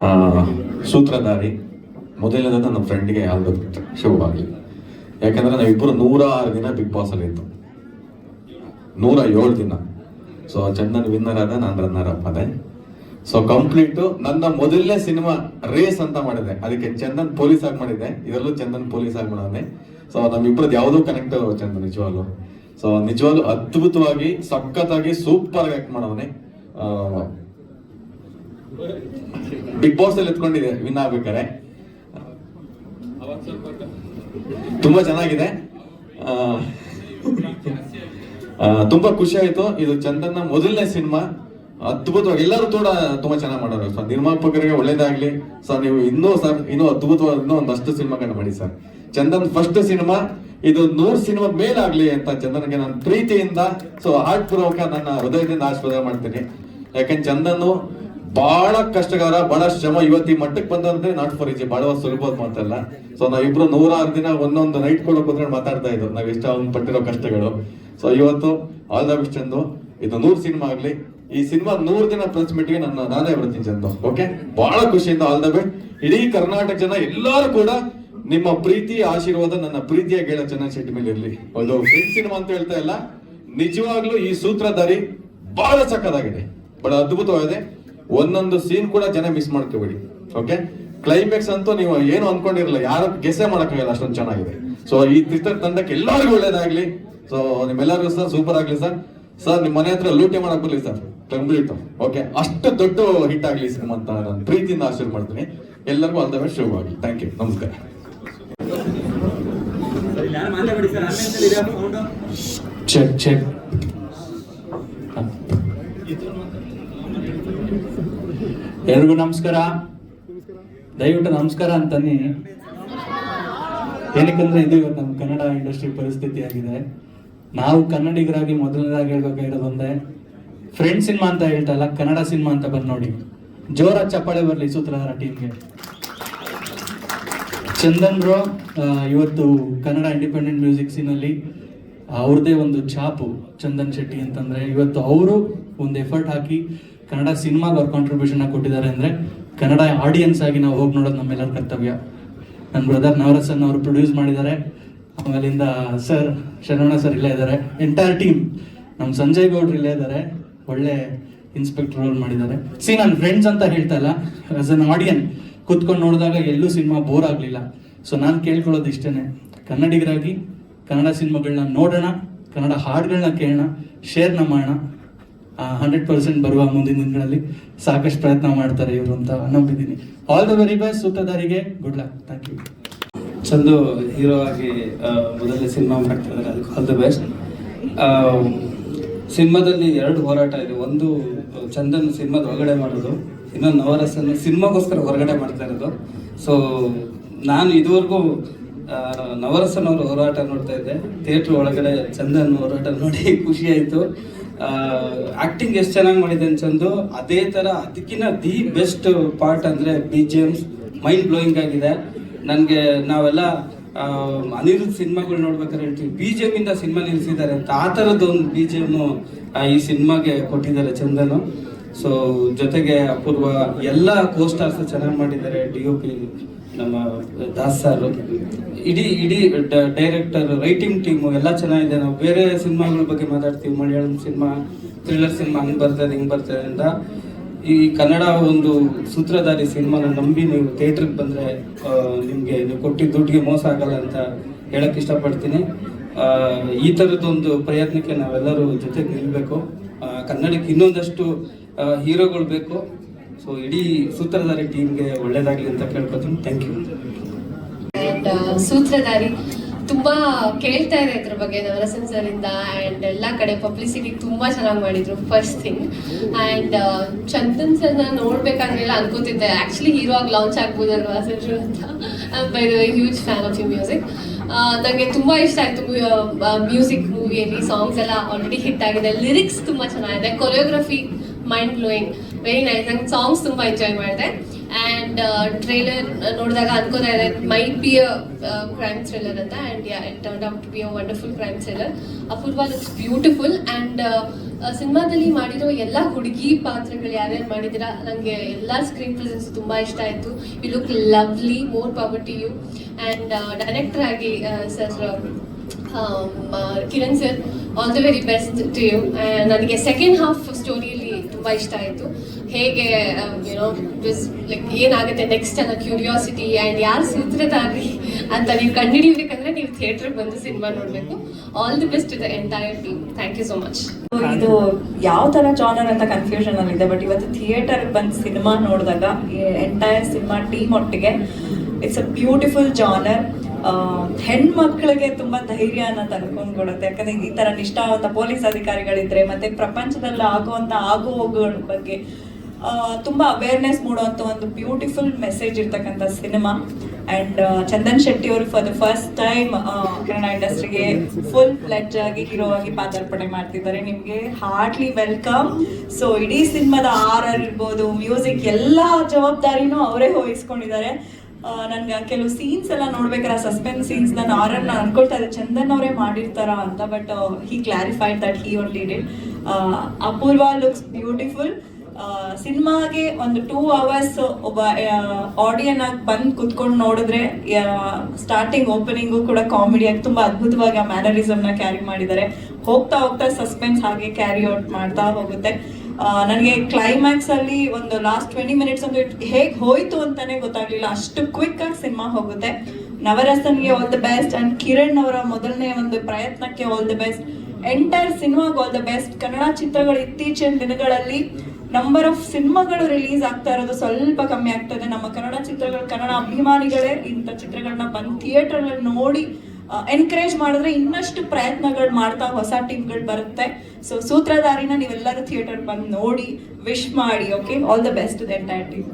ಆ, ಸೂತ್ರಧಾರಿ ಮೊದಲನೇದಾದ ನನ್ನ ಫ್ರೆಂಡ್ಗೆ ಯಾವ್ದು ಶುಭವಾಗಲಿ. ಯಾಕಂದ್ರೆ ನಾವಿಬ್ಬರು 106 ದಿನ ಬಿಗ್ ಬಾಸ್ ಅಲ್ಲಿ ಇತ್ತು, 107 ದಿನ. ಸೊ ಚಂದನ್ ವಿನ್ನರ್ ಆದ, ನಾನು ರನ್ನರ್ ಅಪ್ ಅದೇ. ಸೊ ಕಂಪ್ಲೀಟ್ ನನ್ನ ಮೊದಲನೇ ಸಿನಿಮಾ ರೇಸ್ ಅಂತ ಮಾಡಿದೆ, ಅದಕ್ಕೆ ಚಂದನ್ ಪೊಲೀಸ್ ಆಗಿ ಮಾಡಿದ್ದೆ, ಇದರಲ್ಲೂ ಚಂದನ್ ಪೊಲೀಸ್ ಆಗಿ ಮಾಡೋನೆ. ಸೊ ನಮ್ಮಿಬ್ಬರದ್ದು ಯಾವುದೋ ಕನೆಕ್ಟ್ ಚಂದನ್ ನಿಜವಾಗ್ಲು. ಸೊ ನಿಜವಾಗ್ಲು ಅದ್ಭುತವಾಗಿ ಸಖತ್ತಾಗಿ ಸೂಪರ್ ಆಗಿ ಆಕ್ಟ್ ಮಾಡವನೆ. ಬಿಗ್ ಬಾಸ್ ಅಲ್ಲಿ ಎತ್ಕೊಂಡಿದೆ ವಿನ್ ಆಗ್ಬೇಕಾರೆ, ತುಂಬಾ ಚೆನ್ನಾಗಿದೆ. ತುಂಬಾ ಖುಷಿ ಆಯ್ತು. ಇದು ಚಂದನ್ನ ಮೊದಲನೇ ಸಿನಿಮಾ, ಅದ್ಭುತವಾಗಿ ಎಲ್ಲರೂ ಕೂಡ ತುಂಬಾ ಚೆನ್ನಾಗಿ ಮಾಡೋರು. ಸರ್ ನಿರ್ಮಾಪಕರಿಗೆ ಒಳ್ಳೇದಾಗ್ಲಿ ಸರ್, ನೀವು ಇನ್ನೂ ಅದ್ಭುತವಾದ ಇನ್ನೂ ಒಂದಷ್ಟು ಸಿನಿಮಾಗಳನ್ನ ಮಾಡಿ ಸರ್. ಚಂದನ್ ಫಸ್ಟ್ ಸಿನಿಮಾ, ಇದು 100 ಸಿನಿಮಾ ಮೇಲಾಗ್ಲಿ ಅಂತ ಚಂದನ್ಗೆ ನಾನು ಪ್ರೀತಿಯಿಂದ ಹಾರ್ಟ್ ಪೂರ್ವಕ ನನ್ನ ಹೃದಯದಿಂದ ಆಶೀರ್ವಾದ ಮಾಡ್ತೀನಿ. ಯಾಕಂದ್ರೆ ಚಂದನ್ ಬಹಳ ಕಷ್ಟಗಾರ, ಬಹಳ ಶ್ರಮ. ಇವತ್ತು ಈ ಮಟ್ಟಕ್ಕೆ ಬಂದಂದ್ರೆ ನಾಟ್ ಫಾರ್ ಈಜಿ, ಬಹಳ ಸುಲಭವಾದ ಮಾತಲ್ಲ. ಸೊ ನಾವಿಬ್ರು 106 ದಿನ ಒಂದೊಂದು ನೈಟ್ ಕೊಡೋಕೆ ಹೋದ್ರೆ ಮಾತಾಡ್ತಾ ಇದ್ರು ನಾವ್ ಇಷ್ಟ ಅವ್ನು ಪಟ್ಟಿರೋ ಕಷ್ಟಗಳು. ಸೊ ಇವತ್ತು ಆಲ್ ದ ಬೆಸ್ಟ್ ಚಂದು, ಇದು 100 ಸಿನಿಮಾ ಆಗ್ಲಿ. ಈ ಸಿನಿಮಾ 100 ದಿನ ಪ್ರೆಸ್ ಮೀಟ್ಗೆ ನಾನೇ ಬರ್ತೀನಿ ಚಂದು. ಓಕೆ, ಬಹಳ ಖುಷಿಯಿಂದ ಆಲ್ ದ ಬೆಸ್ಟ್. ಇಡೀ ಕರ್ನಾಟಕ ಜನ ಎಲ್ಲರೂ ಕೂಡ ನಿಮ್ಮ ಪ್ರೀತಿ ಆಶೀರ್ವಾದ ನನ್ನ ಪ್ರೀತಿಯ ಗೆಳ ಚಂದನ್ ಶೆಟ್ಟಿ ಮೇಲೆ ಇರ್ಲಿ. ಒಂದು ಫ್ರೆಂಡ್ ಸಿನಿಮಾ ಅಂತ ಹೇಳ್ತಾ ಇಲ್ಲ, ನಿಜವಾಗ್ಲೂ ಈ ಸೂತ್ರಧಾರಿ ಬಹಳ ಸಕ್ಕದಾಗಿದೆ, ಬಹಳ ಅದ್ಭುತವಾಗಿದೆ. ಒಂದೊಂದು ಸೀನ್ ಕೂಡ ಜನ ಮಿಸ್ ಮಾಡ್ಕೋಬೇಡಿ. ಓಕೆ, ಕ್ಲೈಮ್ಯಾಕ್ಸ್ ಅಂತೂ ನೀವು ಏನು ಅನ್ಕೊಂಡಿರಲ್ಲ, ಯಾರು ಗೆಸೆ ಮಾಡಕ್ಕಾಗಲ್ಲ, ಅಷ್ಟೊಂದು ಚೆನ್ನಾಗಿದೆ. ಸೊ ಈ ತಂಡಕ್ಕೆ ಎಲ್ಲರಿಗೂ ಒಳ್ಳೇದಾಗ್ಲಿ. ಸೊ ನಿಮ್ಮೆಲ್ಲರಿಗೂ ಸರ್ ಸೂಪರ್ ಆಗ್ಲಿ ಸರ್. ಸರ್ ನಿಮ್ಮ ಮನೆ ಹತ್ರ ಲೂಟಿ ಮಾಡಕ್ ಬರ್ಲಿ ಸರ್, ಕಂಪ್ಲೀಟ್. ಓಕೆ, ಅಷ್ಟು ದೊಡ್ಡ ಹಿಟ್ ಆಗ್ಲಿ ಸಿನಿಮಾ ಅಂತ ನಾನು ಪ್ರೀತಿಯಿಂದ ಆಶೀರ್ವಾದ ಮಾಡ್ತೀನಿ. ಎಲ್ಲರಿಗೂ ಆಲ್ ದ ಬೆಸ್ಟ್, ಶುಭವಾಗಲಿ. ಥ್ಯಾಂಕ್ ಯು, ನಮಸ್ಕಾರ. Check check. ಎಲ್ರಿಗೂ ನಮಸ್ಕಾರ. ದಯವಿಟ್ಟು ನಮಸ್ಕಾರ ಅಂತನ್ನಿ, ಏನಕ್ಕಂದ್ರೆ ಇದು ಇವತ್ತು ನಮ್ಮ ಕನ್ನಡ ಇಂಡಸ್ಟ್ರಿ ಪರಿಸ್ಥಿತಿ ಆಗಿದೆ. ನಾವು ಕನ್ನಡಿಗರಾಗಿ ಮೊದಲನೇದಾಗಿ ಹೇಳ್ಬೇಕಾಗಿರೋದೊಂದೇ, ಫ್ರೆಂಡ್ ಸಿನಿಮಾ ಅಂತ ಹೇಳ್ತಾ ಇಲ್ಲ, ಕನ್ನಡ ಸಿನಿಮಾ ಅಂತ ಬಂದು ನೋಡಿ. ಜೋರ ಚಪ್ಪಾಳೆ ಬರಲಿ ಸೂತ್ರಧಾರ ಟೀಮ್ಗೆ. ಚಂದನ್ ಬ್ರೋ ಇವತ್ತು ಕನ್ನಡ ಇಂಡಿಪೆಂಡೆಂಟ್ ಮ್ಯೂಸಿಕ್ ಸೀನಲ್ಲಿ ಅವ್ರದ್ದೇ ಒಂದು ಛಾಪು ಚಂದನ್ ಶೆಟ್ಟಿ ಅಂತಂದ್ರೆ. ಇವತ್ತು ಅವರು ಒಂದು ಎಫರ್ಟ್ ಹಾಕಿ ಕನ್ನಡ ಸಿನಿಮಾಗೆ ಅವ್ರ ಕಾಂಟ್ರಿಬ್ಯೂಷನ್ ಕೊಟ್ಟಿದ್ದಾರೆ ಅಂದರೆ ಕನ್ನಡ ಆಡಿಯನ್ಸ್ ಆಗಿ ನಾವು ಹೋಗಿ ನೋಡೋದು ನಮ್ಮೆಲ್ಲರ ಕರ್ತವ್ಯ. ನನ್ನ ಬ್ರದರ್ ನವರಸನ್ ಅವರು ಪ್ರೊಡ್ಯೂಸ್ ಮಾಡಿದ್ದಾರೆ. ಆಮೇಲಿಂದ ಸರ್ ಶರವಣ ಸರ್ ಇಲ್ಲೇ ಇದ್ದಾರೆ, ಎಂಟೈರ್ ಟೀಮ್. ನಮ್ಮ ಸಂಜಯ್ ಗೌಡ್ರು ಇಲ್ಲೇ ಇದ್ದಾರೆ, ಒಳ್ಳೆ ಇನ್ಸ್ಪೆಕ್ಟರ್ ರೋಲ್ ಮಾಡಿದ್ದಾರೆ. ನನ್ನ ಫ್ರೆಂಡ್ಸ್ ಅಂತ ಹೇಳ್ತಾ ಇಲ್ಲ, ಆಸ್ ಅನ್ ಆಡಿಯನ್ ಕೂತ್ಕೊಂಡು ನೋಡಿದಾಗ ಎಲ್ಲೂ ಸಿನಿಮಾ ಬೋರ್ ಆಗಲಿಲ್ಲ. ಸೊ ನಾನು ಕೇಳ್ಕೊಳ್ಳೋದು ಇಷ್ಟೇ, ಕನ್ನಡಿಗರಾಗಿ ಕನ್ನಡ ಸಿನಿಮಾಗಳನ್ನ ನೋಡೋಣ, ಕನ್ನಡ ಹಾಡುಗಳನ್ನ ಕೇಳೋಣ, ಶೇರ್ನ ಮಾಡೋಣ. 100% ಬರುವ ಮುಂದಿನ ದಿನಗಳಲ್ಲಿ ಸಾಕಷ್ಟು ಪ್ರಯತ್ನ ಮಾಡ್ತಾರೆ ಇವರು ಅಂತ ನಂಬಿದ್ದೀನಿ. ಆಲ್ ದ ವೆರಿ ಬೆಸ್ಟ್ ಸೂತ್ರಧಾರಿಗೆ, good luck. Thank you. Chandu hero ಆಗಿ ಮೊದಲನೇ ಸಿನಿಮಾ ಮಾಡ್ತಾ ಇದ್ದಾರೆ, ಅದಕ್ಕೆ ಆಲ್ ದ ಬೆಸ್ಟ್. ಸಿನಿಮಾದಲ್ಲಿ 2 ಹೋರಾಟ ಇದೆ. ಒಂದು ಚಂದನ್ ಸಿನಿಮಾದ ಹೊರಗಡೆ ಮಾಡೋದು, ಇನ್ನೊಂದು ನವರಸನ್ನು ಸಿನಿಮಾಗೋಸ್ಕರ ಹೊರಗಡೆ ಮಾಡ್ತಾ ಇರೋದು. ಸೊ ನಾನು ಇದುವರೆಗೂ ನವರಸನ್ ಅವ್ರ ಹೋರಾಟ ನೋಡ್ತಾ ಇದ್ದೆ, ಥಿಯೇಟ್ರ್ ಒಳಗಡೆ ಚಂದನ್ ಹೋರಾಟ ನೋಡಿ ಖುಷಿ ಆಯಿತು. ಆ್ಯಕ್ಟಿಂಗ್ ಎಷ್ಟು ಚೆನ್ನಾಗಿ ಮಾಡಿದೆ ಚಂದು. ಅದೇ ಥರ ಅದಕ್ಕಿಂತ ದಿ ಬೆಸ್ಟ್ ಪಾರ್ಟ್ ಅಂದರೆ BGMs ಮೈಂಡ್ ಬ್ಲೋಯಿಂಗ್ ಆಗಿದೆ ನನಗೆ. ನಾವೆಲ್ಲ ಅನಿರುದ್ಧ್ ಸಿನಿಮಾಗಳು ನೋಡ್ಬೇಕಾದ್ರೆ ಹೇಳ್ತೀವಿ BGM ಇಂದ ಸಿನಿಮಾ ನಿಲ್ಲಿಸಿದ್ದಾರೆ ಅಂತ, ಆ ಥರದ್ದೊಂದು BGM ಈ ಸಿನಿಮಾಗೆ ಕೊಟ್ಟಿದ್ದಾರೆ ಚಂದನು. ಸೊ ಜೊತೆಗೆ ಅಪೂರ್ವ, ಎಲ್ಲ ಕೋಸ್ಟಾರ್ಸ್ ಚೆನ್ನಾಗಿ ಮಾಡಿದ್ದಾರೆ. DOP ನಮ್ಮ ದಾಸ್ ಸರ್, ಇಡೀ ಡೈರೆಕ್ಟರ್, ರೈಟಿಂಗ್ ಟೀಮು ಎಲ್ಲ ಚೆನ್ನಾಗಿದೆ. ನಾವು ಬೇರೆ ಸಿನಿಮಾಗಳ ಬಗ್ಗೆ ಮಾತಾಡ್ತೀವಿ, ಮಲಯಾಳಂ ಸಿನಿಮಾ, ಥ್ರಿಲ್ಲರ್ ಸಿನಿಮಾ ಹಂಗೆ ಬರ್ತದೆ ಅಂತ. ಈ ಕನ್ನಡ ಒಂದು ಸೂತ್ರಧಾರಿ ಸಿನಿಮಾನ ನಂಬಿ ನೀವು ಥಿಯೇಟ್ರಿಗೆ ಬಂದರೆ ನಿಮಗೆ ನೀವು ಕೊಟ್ಟಿದ್ದ ದುಡ್ಡಿಗೆ ಮೋಸ ಆಗಲ್ಲ ಅಂತ ಹೇಳಕ್ಕೆ ಇಷ್ಟಪಡ್ತೀನಿ. ಈ ಥರದ್ದೊಂದು ಪ್ರಯತ್ನಕ್ಕೆ ನಾವೆಲ್ಲರೂ ಜೊತೆಗೆ ನಿಲ್ಲಬೇಕು. ಕನ್ನಡಕ್ಕೆ ಇನ್ನೊಂದಷ್ಟು ಹೀರೋಗಳು ಬೇಕು. ಸೊ ಇಡೀ ಸೂತ್ರಧಾರಿ ಟೀಮ್ಗೆ ಒಳ್ಳೇದಾಗಲಿ ಅಂತ ಕೇಳ್ಕೊತೀನಿ. Thank you. ಸೂತ್ರಧಾರಿ ತುಂಬಾ ಕೇಳ್ತಾ ಇದೆ ಇದ್ರ ಬಗ್ಗೆ ನವರಸನ್ ಸರ್ ಇಂದ, ಅಂಡ್ ಎಲ್ಲ ಕಡೆ ಪಬ್ಲಿಸಿಟಿ ತುಂಬಾ ಚೆನ್ನಾಗಿ ಮಾಡಿದ್ರು ಫಸ್ಟ್ ಥಿಂಗ್. ಅಂಡ್ ಚಂದನ್ ಸರ್ನ ನೋಡ್ಬೇಕಂದ್ರೆಲ್ಲ ಅನ್ಕೋತಿದ್ದೆ, ಆಕ್ಚುಲಿ ಹೀರೋ ಆಗಿ ಲಾಂಚ್ ಆಗ್ಬೋದಲ್ವಾ ಸರ್ ಅಂತ. By the way huge fan of you music. ನನಗೆ ತುಂಬಾ ಇಷ್ಟ ಆಯ್ತು ಮ್ಯೂಸಿಕ್. ಮೂವಿಯಲ್ಲಿ ಸಾಂಗ್ಸ್ ಎಲ್ಲ ಆಲ್ರೆಡಿ ಹಿಟ್ ಆಗಿದೆ, ಲಿರಿಕ್ಸ್ ತುಂಬಾ ಚೆನ್ನಾಗಿದೆ, choreography mind blowing, very nice. ನಂಗೆ ಸಾಂಗ್ಸ್ ತುಂಬಾ ಎಂಜಾಯ್ ಮಾಡಿದೆ. ಆ್ಯಂಡ್ ಟ್ರೇಲರ್ ನೋಡಿದಾಗ ಅನ್ಕೋತಾ ಇದೆ might be a crime thriller ಅಂತ, and it turn out to be a wonderful crime thriller. Apoorva looks beautiful. And ಸಿನಿಮಾದಲ್ಲಿ ಮಾಡಿರೋ ಎಲ್ಲ ಹುಡುಗಿ ಪಾತ್ರಗಳು ಯಾರ್ಯಾರು ಮಾಡಿದ್ದೀರಾ, ನನಗೆ ಎಲ್ಲ ಸ್ಕ್ರೀನ್ ಪ್ರೆಸೆನ್ಸ್ ತುಂಬ ಇಷ್ಟ ಆಯಿತು. You look lovely, more power to you. And director ಆಗಿ sir Kiran sir, all the very best to you. ನನಗೆ ಸೆಕೆಂಡ್ ಹಾಫ್ ಸ್ಟೋರಿಯಲ್ಲಿ ತುಂಬ ಇಷ್ಟ ಆಯಿತು. ಹೇಗೆ ಲೈಕ್ ಏನಾಗುತ್ತೆ ನೆಕ್ಸ್ಟ್ ಅನ್ನೋ ಕ್ಯೂರಿಯಾಸಿಟಿ, ಆ್ಯಂಡ್ ಯಾರು ಸೂತ್ರಧಾರಿ ಅಂತ ನೀವು ಕಂಡುಹಿಡಿಬೇಕಂದ್ರೆ ನೀವು ಥಿಯೇಟ್ರಿಗೆ ಬಂದು ಸಿನಿಮಾ ನೋಡಬೇಕು. All the best to the entire team. Thank you so much. ಇದು ಯಾವ ತರ ಜಾನರ್ ಅಂತ ಕನ್ಫ್ಯೂಷನ್ ಅಲ್ಲಿ ಇದೆ, ಬಟ್ ಇವತ್ತು ಥಿಯೇಟರ್ ಬಂದು ಸಿನಿಮಾ ನೋಡಿದಾಗ ಎಂಟೈರ್ ಸಿನಿಮಾ ಟೀಮ್ ಒಟ್ಟಿಗೆ ಇಟ್ಸ್ ಅ ಬ್ಯೂಟಿಫುಲ್ ಜಾನರ್. ಹೆಣ್ಮಕ್ಳಿಗೆ ತುಂಬಾ ಧೈರ್ಯನ ತಂದ್ಕೊಂಡ್ಕೊಡುತ್ತೆ. ಯಾಕಂದ್ರೆ ಈ ತರ ನಿಷ್ಠಾವಂತ ಪೊಲೀಸ್ ಅಧಿಕಾರಿಗಳಿದ್ರೆ ಮತ್ತೆ ಪ್ರಪಂಚದಲ್ಲಿ ಆಗುವಂತ ಆಗು ಹೋಗುಗಳ ಬಗ್ಗೆ ತುಂಬಾ ಅವೇರ್ನೆಸ್ ಮೂಡುವಂತ ಒಂದು ಬ್ಯೂಟಿಫುಲ್ ಮೆಸೇಜ್ ಇರ್ತಕ್ಕಂಥ ಸಿನಿಮಾ. ಅಂಡ್ ಚಂದನ್ ಶೆಟ್ಟಿ ಅವರು for the first time Kannada ಇಂಡಸ್ಟ್ರಿಗೆ ಫುಲ್ ಫ್ಲೆಡ್ಜ್ ಆಗಿ ಹೀರೋ ಆಗಿ ಪಾದಾರ್ಪಣೆ ಮಾಡ್ತಿದ್ದಾರೆ. ನಿಮ್ಗೆ ಹಾರ್ಟ್ಲಿ ವೆಲ್ಕಮ್. ಸೊ ಇಡೀ ಸಿನಿಮಾದ ಆರ್ ಇರ್ಬೋದು, ಮ್ಯೂಸಿಕ್ ಎಲ್ಲ ಜವಾಬ್ದಾರಿನೂ ಅವರೇ ವಹಿಸ್ಕೊಂಡಿದ್ದಾರೆ. ನನ್ಗೆ ಕೆಲವು ಸೀನ್ಸ್ ಎಲ್ಲ ನೋಡ್ಬೇಕಾದ್ರೆ ಸಸ್ಪೆನ್ಸ್ ಸೀನ್ಸ್ ನಾನು ಆರನ್ನ ಅನ್ಕೊಳ್ತಾ ಇದ್ದೆ ಚಂದನ್ ಅವರೇ ಮಾಡಿರ್ತಾರ ಅಂತ, but he clarified that he only did. Apoorva looks beautiful. ಸಿನಿಮಾಗೆ ಒಂದು 2 hours ಒಬ್ಬ ಆಡಿಯನ್ ಆಗಿ ಬಂದು ಕುತ್ಕೊಂಡು ನೋಡಿದ್ರೆ ಸ್ಟಾರ್ಟಿಂಗ್ ಓಪನಿಂಗು ಕೂಡ ಕಾಮಿಡಿಯಾಗಿ ತುಂಬಾ ಅದ್ಭುತವಾಗಿ ಆ ಮ್ಯಾನರಿಸಮ್ನ ಕ್ಯಾರಿ ಮಾಡಿದ್ದಾರೆ. ಹೋಗ್ತಾ ಹೋಗ್ತಾ ಸಸ್ಪೆನ್ಸ್ ಹಾಗೆ ಕ್ಯಾರಿ ಔಟ್ ಮಾಡ್ತಾ ಹೋಗುತ್ತೆ. ನನಗೆ ಕ್ಲೈಮ್ಯಾಕ್ಸ್ ಅಲ್ಲಿ ಒಂದು ಲಾಸ್ಟ್ 20 minutes ಒಂದು ಹೇಗೆ ಹೋಯ್ತು ಅಂತಾನೆ ಗೊತ್ತಾಗ್ಲಿಲ್ಲ, ಅಷ್ಟು ಕ್ವಿಕ್ ಆಗಿ ಸಿನಿಮಾ ಹೋಗುತ್ತೆ. ನವರಸನ್ಗೆ all the best. And Kiran ಅವರ ಮೊದಲನೇ ಒಂದು ಪ್ರಯತ್ನಕ್ಕೆ ಆಲ್ ದ ಬೆಸ್ಟ್. ಎಂಟೈರ್ ಸಿನಿಮಾಗೆ ಆಲ್ ದ ಬೆಸ್ಟ್. ಕನ್ನಡ ಚಿತ್ರಗಳು ಇತ್ತೀಚಿನ ದಿನಗಳಲ್ಲಿ ನಂಬರ್ ಆಫ್ ಸಿನಿಮಾಗಳು ರಿಲೀಸ್ ಆಗ್ತಾ ಇರೋದು ಸ್ವಲ್ಪ ಕಮ್ಮಿ ಆಗ್ತದೆ. ನಮ್ಮ ಕನ್ನಡ ಚಿತ್ರಗಳು, ಕನ್ನಡ ಅಭಿಮಾನಿಗಳೇ ಇಂಥ ಚಿತ್ರಗಳನ್ನ ಬಂದು ಥಿಯೇಟರ್ ಅಲ್ಲಿ ನೋಡಿ ಎನ್ಕರೇಜ್ ಮಾಡಿದ್ರೆ ಇನ್ನಷ್ಟು ಪ್ರಯತ್ನಗಳು ಮಾಡ್ತಾ ಹೊಸ ಟೀಮ್ಗಳು ಬರುತ್ತೆ. ಸೊ ಸೂತ್ರಧಾರಿನ ನೀವೆಲ್ಲರೂ ಥಿಯೇಟರ್ ಬಂದು ನೋಡಿ ವಿಶ್ ಮಾಡಿ. Okay, all the best to the entire team.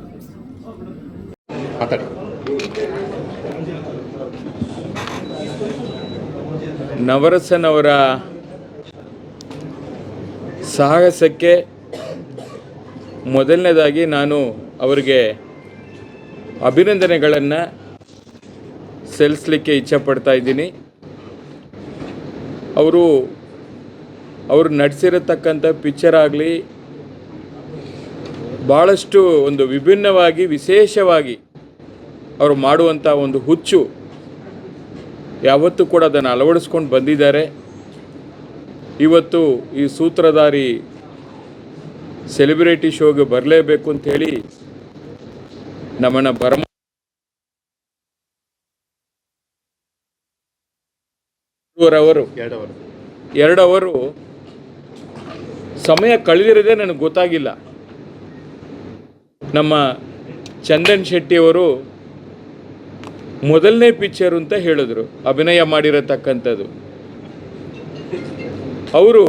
Navarasan ಅವರ ಸಾಹಸಕ್ಕೆ ಮೊದಲನೇದಾಗಿ ನಾನು ಅವರಿಗೆ ಅಭಿನಂದನೆಗಳನ್ನು ಸಲ್ಲಿಸಲಿಕ್ಕೆ ಇಚ್ಛೆಪಡ್ತಾ ಇದ್ದೀನಿ. ಅವರು ನಟಿಸಿರತಕ್ಕಂಥ ಪಿಕ್ಚರ್ ಆಗಲಿ ಭಾಳಷ್ಟು ಒಂದು ವಿಭಿನ್ನವಾಗಿ ವಿಶೇಷವಾಗಿ ಅವರು ಮಾಡುವಂಥ ಒಂದು ಹುಚ್ಚು ಯಾವತ್ತೂ ಕೂಡ ಅದನ್ನು ಅಳವಡಿಸ್ಕೊಂಡು ಬಂದಿದ್ದಾರೆ. ಇವತ್ತು ಈ ಸೂತ್ರಧಾರಿ ಸೆಲೆಬ್ರಿಟಿ ಶೋಗೆ ಬರಲೇಬೇಕು ಅಂಥೇಳಿ ನಮ್ಮನ್ನು ಎರಡು ಅವರು ಸಮಯ ಕಳೆದಿರೋದೇ ನನಗೆ ಗೊತ್ತಾಗಿಲ್ಲ. ನಮ್ಮ ಚಂದನ್ ಶೆಟ್ಟಿಯವರು ಮೊದಲನೇ ಪಿಕ್ಚರು ಅಂತ ಹೇಳಿದ್ರು ಅಭಿನಯ ಮಾಡಿರತಕ್ಕಂಥದ್ದು. ಅವರು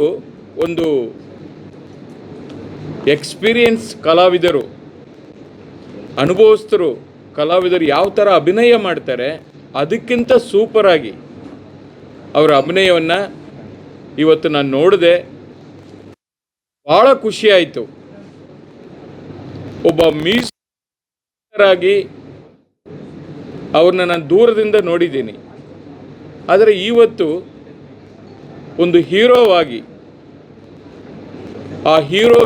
ಒಂದು ಎಕ್ಸ್ಪೀರಿಯನ್ಸ್ ಕಲಾವಿದರು, ಅನುಭವಸ್ಥರು ಕಲಾವಿದರು ಯಾವ ಥರ ಅಭಿನಯ ಮಾಡ್ತಾರೆ ಅದಕ್ಕಿಂತ ಸೂಪರಾಗಿ ಅವರ ಅಭಿನಯವನ್ನು ಇವತ್ತು ನಾನು ನೋಡಿದೆ. ಭಾಳ ಖುಷಿಯಾಯಿತು. ಒಬ್ಬ ಮ್ಯೂಸಿಕ್ ಆಗಿ ಅವ್ರನ್ನ ನಾನು ದೂರದಿಂದ ನೋಡಿದ್ದೀನಿ, ಆದರೆ ಇವತ್ತು ಒಂದು ಹೀರೋವಾಗಿ ಆ ಹೀರೋ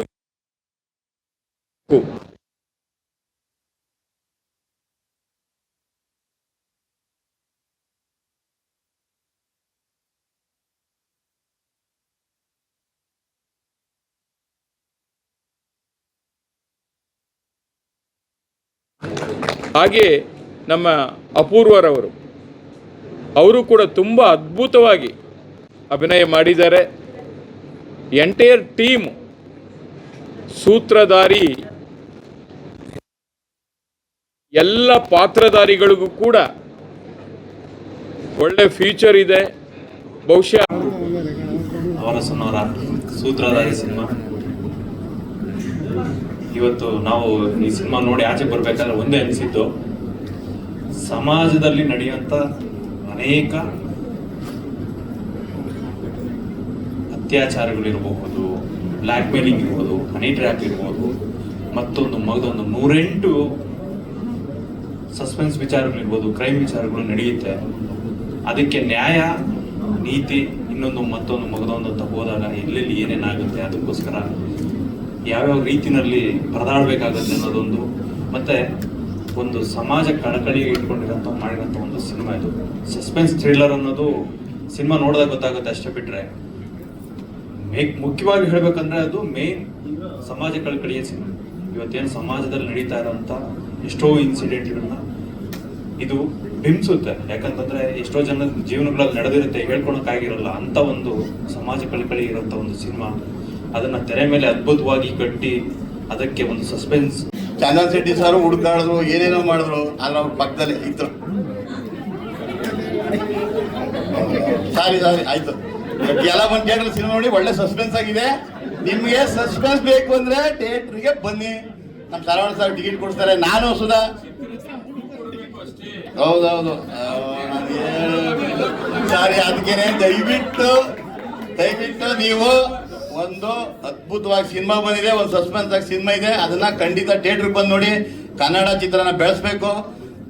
ಹಾಗೆ ನಮ್ಮ ಅಪೂರ್ವರವರು ಅವರು ಕೂಡ ತುಂಬ ಅದ್ಭುತವಾಗಿ ಅಭಿನಯ ಮಾಡಿದ್ದಾರೆ. ಎಂಟೈರ್ ಟೀಮ್ ಸೂತ್ರಧಾರಿ ಎಲ್ಲ ಪಾತ್ರಧಾರಿಗಳಿಗೂ ಕೂಡ ಒಳ್ಳೆ ಫ್ಯೂಚರ್ ಇದೆ. ಬಹುಶಃ ನವರಸನ್ನವರ ಸೂತ್ರಧಾರಿ ಸಿನಿಮಾ ಇವತ್ತು ನಾವು ಈ ಸಿನಿಮಾ ನೋಡಿ ಆಚೆ ಬರ್ಬೇಕಾದ್ರೆ ಒಂದೇ ಅನಿಸಿದ್ದು, ಸಮಾಜದಲ್ಲಿ ನಡೆಯುವಂಥ ಅನೇಕ ಅತ್ಯಾಚಾರಗಳಿರಬಹುದು, ಬ್ಲ್ಯಾಕ್ ಮೇಲಿಂಗ್ ಇರ್ಬೋದು, ಹನಿ ಟ್ರ್ಯಾಪ್ ಇರ್ಬೋದು, ಮತ್ತೊಂದು 108 ಸಸ್ಪೆನ್ಸ್ ವಿಚಾರಗಳಿರ್ಬೋದು, ಕ್ರೈಮ್ ವಿಚಾರಗಳು ನಡೆಯುತ್ತೆ. ಅದಕ್ಕೆ ನ್ಯಾಯ, ನೀತಿ, ಇನ್ನೊಂದು ಮತ್ತೊಂದು ಮಗದೊಂದು ಅಂತ ಹೋದಾಗ ಎಲ್ಲೆಲ್ಲಿ ಏನೇನಾಗುತ್ತೆ, ಅದಕ್ಕೋಸ್ಕರ ಯಾವ್ಯಾವ ರೀತಿನಲ್ಲಿ ಪರದಾಡಬೇಕಾಗುತ್ತೆ ಅನ್ನೋದೊಂದು, ಮತ್ತೆ ಒಂದು ಸಮಾಜ ಕಳಕಳಿ ಇಟ್ಕೊಂಡಿರೋಂಥ ಮಾಡಿರೋಂಥ ಒಂದು ಸಿನಿಮಾ ಇದು. ಸಸ್ಪೆನ್ಸ್ ಥ್ರಿಲ್ಲರ್ ಅನ್ನೋದು ಸಿನಿಮಾ ನೋಡಿದಾಗ ಗೊತ್ತಾಗುತ್ತೆ, ಅಷ್ಟೇ ಬಿಟ್ಟರೆ ಮುಖ್ಯವಾಗಿ ಹೇಳ್ಬೇಕಂದ್ರೆ ಅದು ಮೇನ್ ಸಮಾಜ ಕಳಕಳಿಯ ಸಿನಿಮಾ. ಇವತ್ತೇನು ಸಮಾಜದಲ್ಲಿ ನಡೀತಾ ಇರೋಂಥ ಎಷ್ಟೋ ಇನ್ಸಿಡೆಂಟ್ಗಳನ್ನ ಇದು ಬಿಂಬಿಸುತ್ತೆ. ಯಾಕಂತಂದ್ರೆ ಎಷ್ಟೋ ಜನ ಜೀವನಗಳಲ್ಲಿ ನಡೆದಿರುತ್ತೆ, ಹೇಳ್ಕೊಳಕ್ಕಾಗಿರಲ್ಲ ಅಂತ ಒಂದು ಸಮಾಜ ಕಳಕಳಿ ಇರೋಂಥ ಒಂದು ಸಿನಿಮಾ. ಅದನ್ನ ತೆರೆ ಮೇಲೆ ಅದ್ಭುತವಾಗಿ ಕಟ್ಟಿ ಅದಕ್ಕೆ ಒಂದು ಸಸ್ಪೆನ್ಸ್. ಚಂದನ್ ಶೆಟ್ಟಿ ಸರ್ ಹುಡುಕಾಡಿದ್ರು, ಏನೇನೋ ಮಾಡಿದ್ರು, ಆದ್ರೆ ಅವ್ರ ಪಕ್ಕದಲ್ಲಿ ಇತ್ತು. ಸಾರಿ ಆಯ್ತು. ಎಲ್ಲ ಬಂದು ಥಿಯೇಟರ್ ಸಿನಿಮಾ ನೋಡಿ, ಒಳ್ಳೆ ಸಸ್ಪೆನ್ಸ್ ಆಗಿದೆ. ನಿಮ್ಗೆ ಸಸ್ಪೆನ್ಸ್ ಬೇಕು ಅಂದ್ರೆ ಥಿಯೇಟರ್ಗೆ ಬನ್ನಿ, ನಮ್ಮ ಶರವಣ ಸರ್ ಟಿಕೆಟ್ ಕೊಡ್ತಾರೆ. ನಾನು ಸುಧಾ, ಹೌದೌದು, ಸಾರಿ, ಅದಕ್ಕೇನೆ ದಯವಿಟ್ಟು ನೀವು ಒಂದು ಅದ್ಭುತವಾಗಿ ಸಿನಿಮಾ ಬಂದಿದೆ, ಒಂದು ಸಸ್ಪೆನ್ಸ್ ಆಗಿ ಸಿನಿಮಾ ಇದೆ, ಅದನ್ನ ಖಂಡಿತ ಥಿಯೇಟರ್ಗೆ ಬಂದು ನೋಡಿ. ಕನ್ನಡ ಚಿತ್ರನ ಬೆಳೆಸ್ಬೇಕು.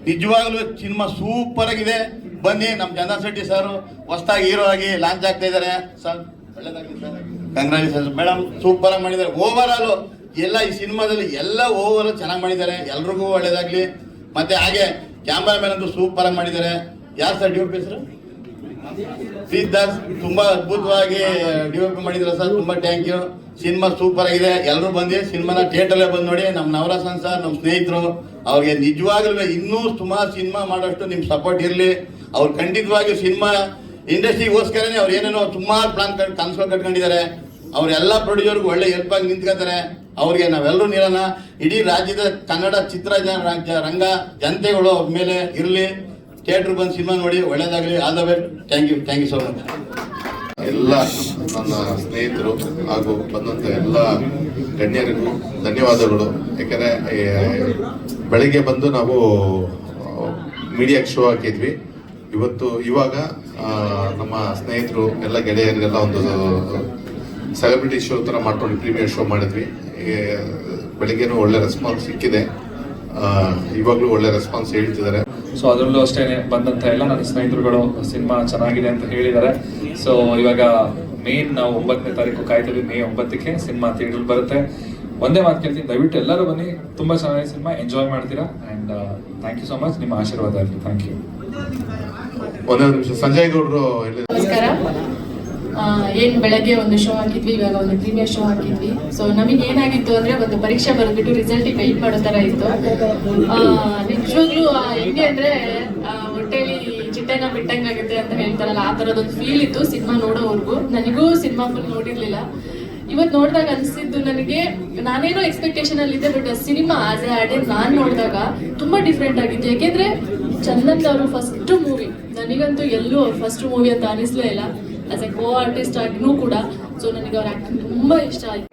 ನಿಜವಾಗ್ಲೂ ಸಿನಿಮಾ ಸೂಪರ್ ಆಗಿದೆ. ಬನ್ನಿ. ನಮ್ಮ ಚಂದನ್ ಶೆಟ್ಟಿ ಸರ್ ಹೊಸದಾಗಿ ಹೀರೋ ಆಗಿ ಲಾಂಚ್ ಆಗ್ತಾ ಇದ್ದಾರೆ ಸರ್. ಒಳ್ಳೇದಾಗಲಿ ಸರ್, ಕಂಗ್ರಾಚುಲೇಷನ್ ಮೇಡಮ್. ಸೂಪರ್ ಆಗಿ ಮಾಡಿದ್ದಾರೆ. ಓವರ್ ಆಲ್ ಎಲ್ಲ ಈ ಸಿನಿಮಾದಲ್ಲಿ ಎಲ್ಲ ಓವರ್ ಆಲ್ ಚೆನ್ನಾಗಿ ಮಾಡಿದ್ದಾರೆ. ಎಲ್ರಿಗೂ ಒಳ್ಳೇದಾಗ್ಲಿ. ಮತ್ತೆ ಹಾಗೆ ಕ್ಯಾಮ್ರಾಮನ್ ಅಂತೂ ಸೂಪರ್ ಆಗಿ ಮಾಡಿದ್ದಾರೆ. ಯಾರು ಸರ್ ಡಿ.ಒ.ಪಿ ಹೆಸರು? ಶ್ರೀದಾಸ್. ತುಂಬಾ ಅದ್ಭುತವಾಗಿ ಡಿ.ಒ.ಪಿ ಮಾಡಿದ್ರ ಸರ್, ತುಂಬಾ ಥ್ಯಾಂಕ್ ಯು. ಸಿನಿಮಾ ಸೂಪರ್ ಆಗಿದೆ. ಎಲ್ಲರೂ ಬಂದು ಸಿನಿಮಾನ ಥಿಯೇಟರ್ಲೇ ಬಂದು ನೋಡಿ. ನಮ್ಮ ನವರಸನ್ ಸರ್, ನಮ್ಮ ಸ್ನೇಹಿತರು, ಅವ್ರಿಗೆ ನಿಜವಾಗ್ಲೂ ಇನ್ನೂ ಸುಮಾರು ಸಿನಿಮಾ ಮಾಡೋಷ್ಟು ನಿಮ್ಮ ಸಪೋರ್ಟ್ ಇರಲಿ. ಅವ್ರು ಖಂಡಿತವಾಗಿ ಸಿನಿಮಾ ಇಂಡಸ್ಟ್ರಿಗೋಸ್ಕರನೇ ಅವ್ರು ಏನೇನೋ ಸುಮಾರು ಪ್ಲಾನ್ ಕನ್ಸ್ಕೊಂಡು ಕಟ್ಕೊಂಡಿದ್ದಾರೆ. ಅವರೆಲ್ಲ ಪ್ರೊಡ್ಯೂಸರ್ಗೂ ಒಳ್ಳೆ ಹೆಲ್ಪ್ ಆಗಿ ನಿಂತ್ಕೊತಾರೆ. ಅವ್ರಿಗೆ ನಾವೆಲ್ಲರೂ ನಿರೋಣ. ಇಡೀ ರಾಜ್ಯದ ಕನ್ನಡ ರಂಗ ಜನತೆಗಳು ಅವ್ರ ಮೇಲೆ ಇರಲಿ. ಥಿಯೇಟರ್ ಬಂದು ಸಿನಿಮಾ ನೋಡಿ. ಒಳ್ಳೇದಾಗಲಿ. All the best. Thank you so much. ಎಲ್ಲ ನನ್ನ ಸ್ನೇಹಿತರು ಹಾಗೂ ಬಂದಂಥ ಎಲ್ಲ ಗಣ್ಯರಿಗೂ ಧನ್ಯವಾದಗಳು. ಯಾಕಂದರೆ ಬೆಳಗ್ಗೆ ಬಂದು ನಾವು ಮೀಡಿಯಾಕ್ಕೆ ಶೋ ಹಾಕಿದ್ವಿ. ಇವಾಗ ನಮ್ಮ ಸ್ನೇಹಿತರು ಎಲ್ಲ ಗೆಳೆಯರಿಗೆಲ್ಲ ಒಂದು ಸೆಲೆಬ್ರಿಟಿ ಶೋ ಥರ ಮಾಡ್ಕೊಂಡು ಪ್ರೀಮಿಯರ್ ಶೋ ಮಾಡಿದ್ವಿ. ಬೆಳಗ್ಗೆನೂ ಒಳ್ಳೆ ರೆಸ್ಪಾನ್ಸ್ ಸಿಕ್ಕಿದೆ. ಇವಾಗಲೂ ಒಳ್ಳೆ ರೆಸ್ಪಾನ್ಸ್ ಹೇಳ್ತಿದ್ದಾರೆ. ಸೊ ಅದರಲ್ಲೂ ಅಷ್ಟೇ ಬಂದಂಥ ಎಲ್ಲ ನನ್ನ ಸ್ನೇಹಿತರುಗಳು ಸಿನಿಮಾ ಚೆನ್ನಾಗಿದೆ ಅಂತ ಹೇಳಿದ್ದಾರೆ. ಸೊ ಇವಾಗ ಮೇನ್ ನಾವು 9ನೇ ತಾರೀಕು ಕಾಯ್ತೀವಿ. ಮೇ 9ಕ್ಕೆ ಸಿನಿಮಾ ಥಿಯೇಟರ್ ಬರುತ್ತೆ. ಒಂದೇ ಮಾತು ಕೇಳ್ತೀನಿ, ದಯವಿಟ್ಟು ಎಲ್ಲರೂ ಬನ್ನಿ. ತುಂಬ ಚೆನ್ನಾಗಿದೆ ಸಿನಿಮಾ, ಎಂಜಾಯ್ ಮಾಡ್ತೀರಾ. And thank you so much. ನಿಮ್ಮ ಆಶೀರ್ವಾದ ಇರಲಿ. Thank you. ಒಂದೇ ನಿಮಿಷ, ಸಂಜಯ್ ಗೌಡರು. ನಮಸ್ಕಾರ. ಏನು ಬೆಳಗ್ಗೆ ಒಂದು ಶೋ ಹಾಕಿದ್ವಿ, ಇವಾಗ ಒಂದು ಪ್ರೀಮಿಯರ್ ಶೋ ಹಾಕಿದ್ವಿ. ಸೊ ನಮಗೆ ಏನಾಗಿತ್ತು ಅಂದ್ರೆ ಒಂದು ಪರೀಕ್ಷೆ ಬರೆದ್ಬಿಟ್ಟು ರಿಸಲ್ಟಿಗೆ ವೆಯ್ಟ್ ಮಾಡೋ ಥರ ಇತ್ತು. ನಿಜವಾಗ್ಲೂ ಹೆಂಗೆ ಅಂದ್ರೆ ಹೊಟ್ಟೆಲಿ ಚಿಟ್ಟೆನ ಬಿಟ್ಟಂಗಾಗುತ್ತೆ ಅಂತ ಹೇಳ್ತಾರಲ್ಲ, ಆ ಥರದೊಂದು ಫೀಲ್ ಇತ್ತು ಸಿನಿಮಾ ನೋಡೋವರೆಗೂ. ನನಗೂ ಸಿನಿಮಾ ಫುಲ್ ನೋಡಿರ್ಲಿಲ್ಲ. ಇವತ್ತು ನೋಡಿದಾಗ ಅನಿಸಿದ್ದು ನನಗೆ, ನಾನೇನೋ ಎಕ್ಸ್ಪೆಕ್ಟೇಷನ್ ಅಲ್ಲಿ ಇದ್ದೆ, but cinema as A audience ನಾನು ನೋಡಿದಾಗ ತುಂಬಾ ಡಿಫ್ರೆಂಟ್ ಆಗಿತ್ತು. ಯಾಕೆಂದ್ರೆ ಚಂದನ್ ಅವರು ಫಸ್ಟ್ ಮೂವಿ, ನನಗಂತೂ ಎಲ್ಲೂ ಫಸ್ಟ್ ಮೂವಿ ಅಂತ ಅನಿಸ್ಲೇ ಇಲ್ಲ. ಆಸ್ ಎ ಕೋ ಆರ್ಟಿಸ್ಟ್ ಆಗಿನೂ ಕೂಡ. ಸೊ ನನಗೆ ಅವ್ರ ಆಕ್ಟಿಂಗ್ ತುಂಬಾ ಇಷ್ಟ ಆಯ್ತು.